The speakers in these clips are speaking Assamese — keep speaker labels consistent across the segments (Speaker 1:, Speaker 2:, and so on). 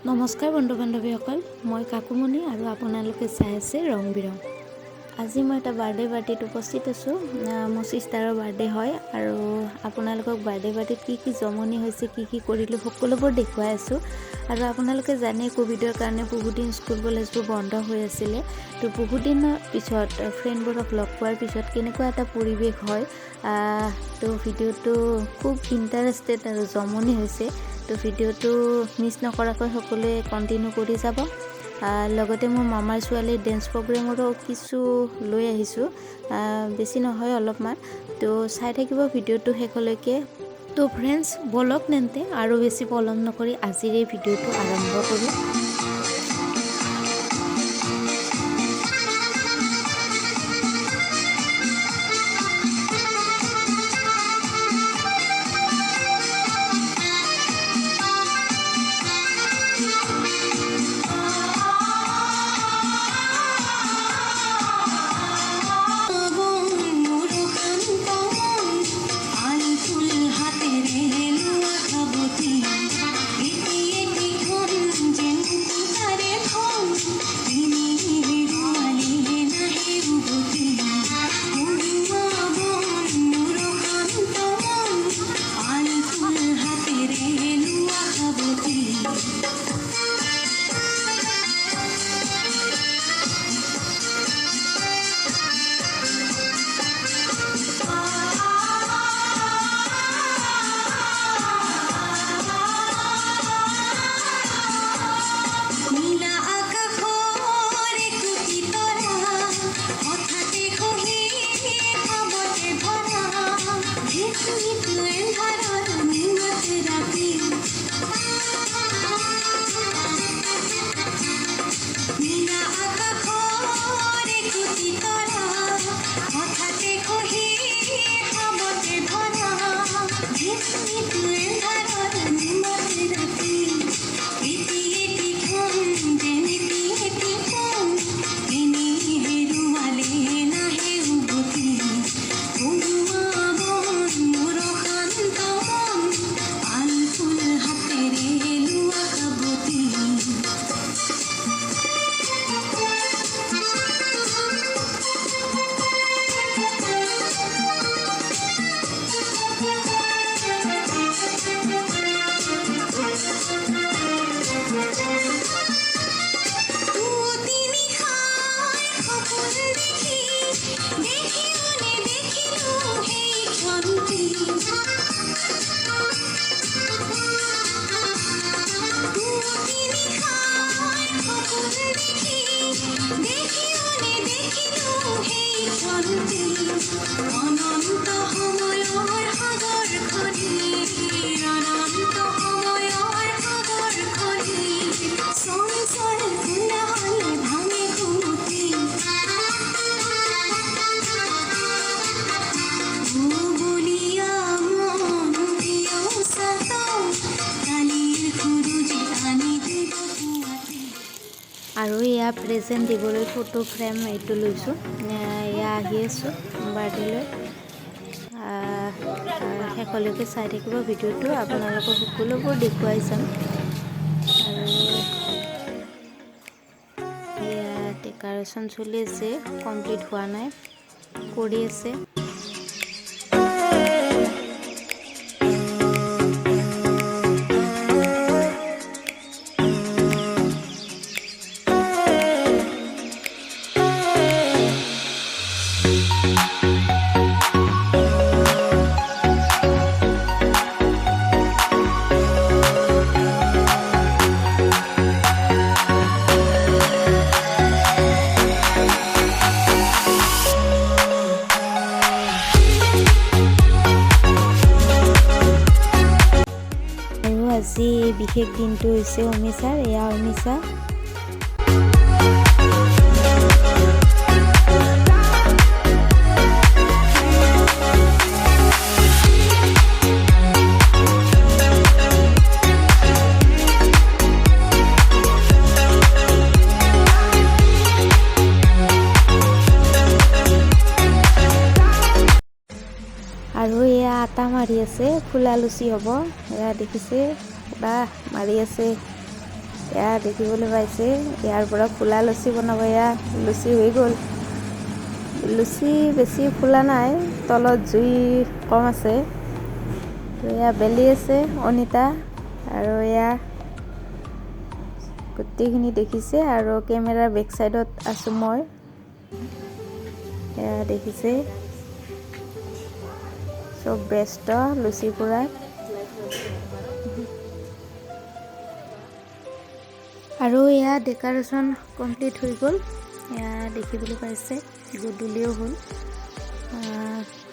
Speaker 1: নমস্কাৰ বন্ধু বান্ধৱীসকল, মই কাকুমণি আৰু আপোনালোকে চাই আছে ৰং বিৰং। আজি মই এটা বাৰ্থডে পাৰ্টিত উপস্থিত আছোঁ। মোৰ ছিষ্টাৰৰ বাৰ্থডে হয় আৰু আপোনালোকক বাৰ্থডে পাৰ্টিত কি জমনি হৈছে, কি কৰিলোঁ সকলোবোৰ দেখুৱাই আছোঁ। আৰু আপোনালোকে জানে ক'ভিডৰ কাৰণে বহুত দিন স্কুল কলেজবোৰ বন্ধ হৈ আছিলে। তো বহুত দিনৰ পিছত ফ্ৰেণ্ডবোৰক লগ পোৱাৰ পিছত কেনেকুৱা এটা পৰিৱেশ হয়, তো ভিডিঅ'টো খুব ইণ্টাৰেষ্টেড আৰু জমনি হৈছে। তো ভিডিঅ'টো মিছ নকৰাকৈ সকলোৱে কণ্টিনিউ কৰি যাব। লগতে মোৰ মামাৰ ছোৱালীৰ ডেন্স প্ৰগ্ৰেমৰো কিছু লৈ আহিছোঁ, বেছি নহয় অলপমান। তো চাই থাকিব ভিডিঅ'টো শেষলৈকে। তো ফ্ৰেণ্ডছ, বলক তেন্তে আৰু বেছি পলম নকৰি আজিৰ এই ভিডিঅ'টো আৰম্ভ কৰোঁ। আৰু এয়া প্ৰেজেণ্ট দিবলৈ ফটো ফ্ৰেম এইটো লৈছোঁ। এয়া আহি আছোঁ বাৰ্থডেলৈ। শেষলৈকে চাই থাকিব ভিডিঅ'টো, আপোনালোকক সকলোবোৰ দেখুৱাই যাম। আৰু এয়া ডেক'ৰেশ্যন চলি আছে, কমপ্লিট হোৱা নাই, কৰি আছে। আজি বিশেষ দিনটো হৈছে অমিছাৰ। এয়া অমিছা। আৰু এয়া আটা মাৰি আছে, ফুলা লুচি হ'ব। এয়া দেখিছে পুৰা মাৰি আছে। এয়া দেখিবলৈ পাইছে ইয়াৰ পৰা ফুলা লুচি বনাব। এয়া লুচি হৈ গ'ল। লুচি বেছি ফুলা নাই, তলত জুই কম আছে। এয়া বেলি আছে অনিতা, আৰু এয়া গোটেইখিনি দেখিছে। আৰু কেমেৰাৰ বেক চাইডত আছোঁ মই। এয়া দেখিছে চব ব্যস্ত লুচি পুৰা। আৰু এয়া ডেক'ৰেশ্যন কমপ্লিট হৈ গ'ল। এয়া দেখিবলৈ পাইছে গধূলিও হ'ল।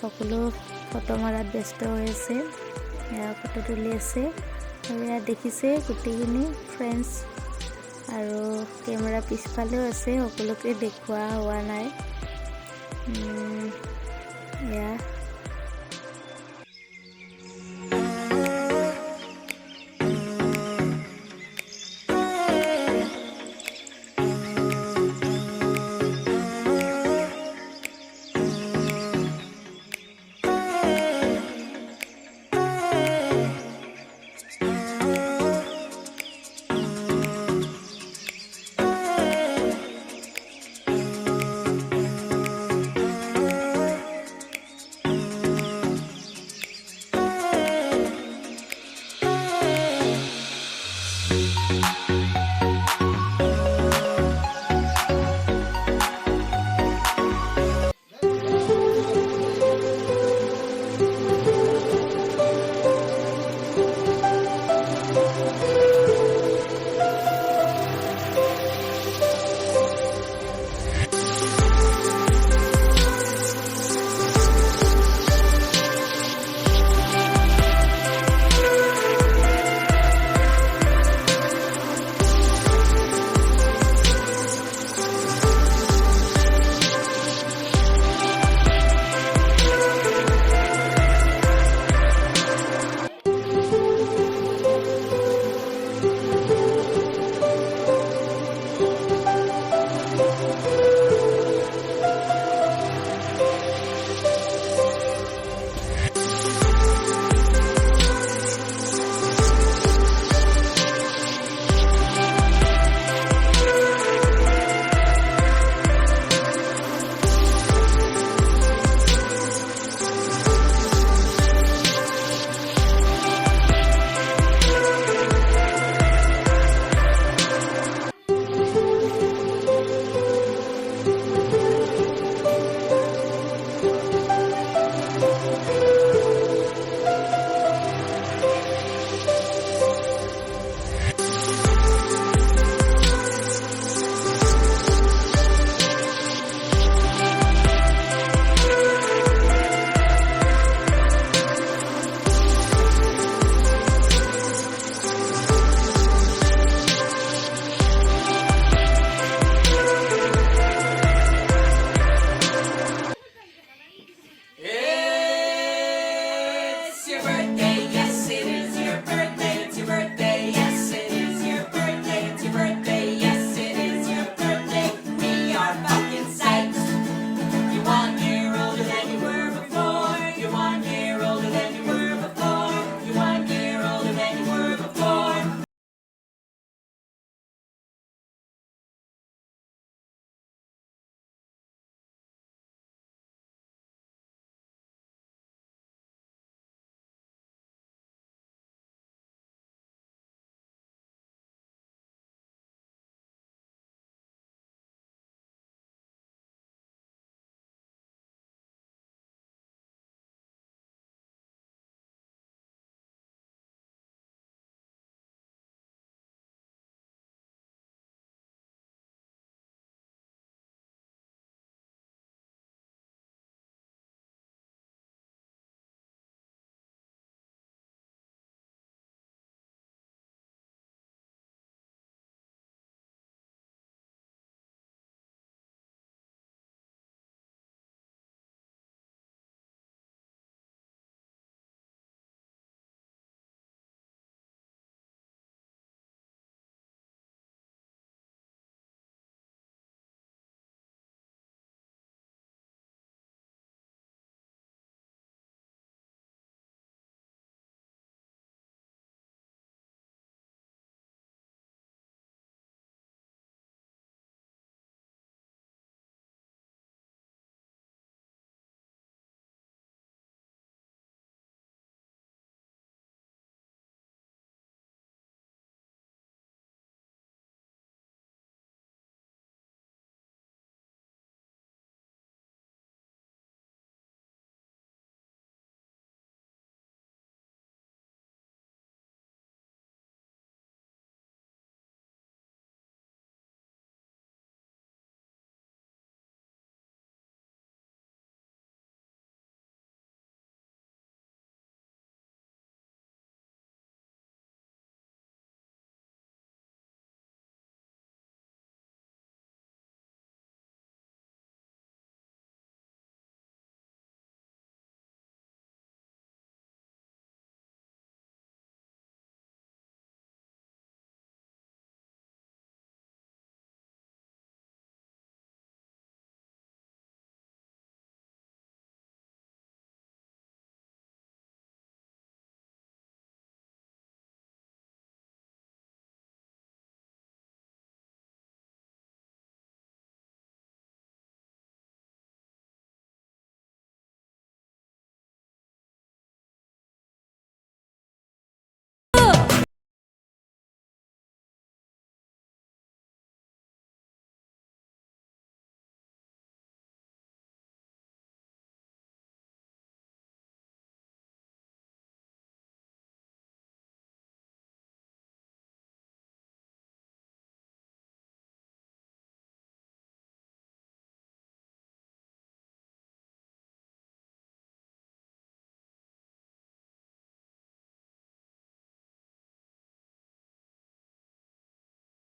Speaker 1: সকলো ফটো মৰাত ব্যস্ত হৈ আছে। এয়া ফটো তুলি আছে। আৰু এয়া দেখিছে গোটেইখিনি ফ্ৰেণ্ডছ, আৰু কেমেৰা পিছফালেও আছে, সকলোকে দেখুওৱা হোৱা নাই। এয়া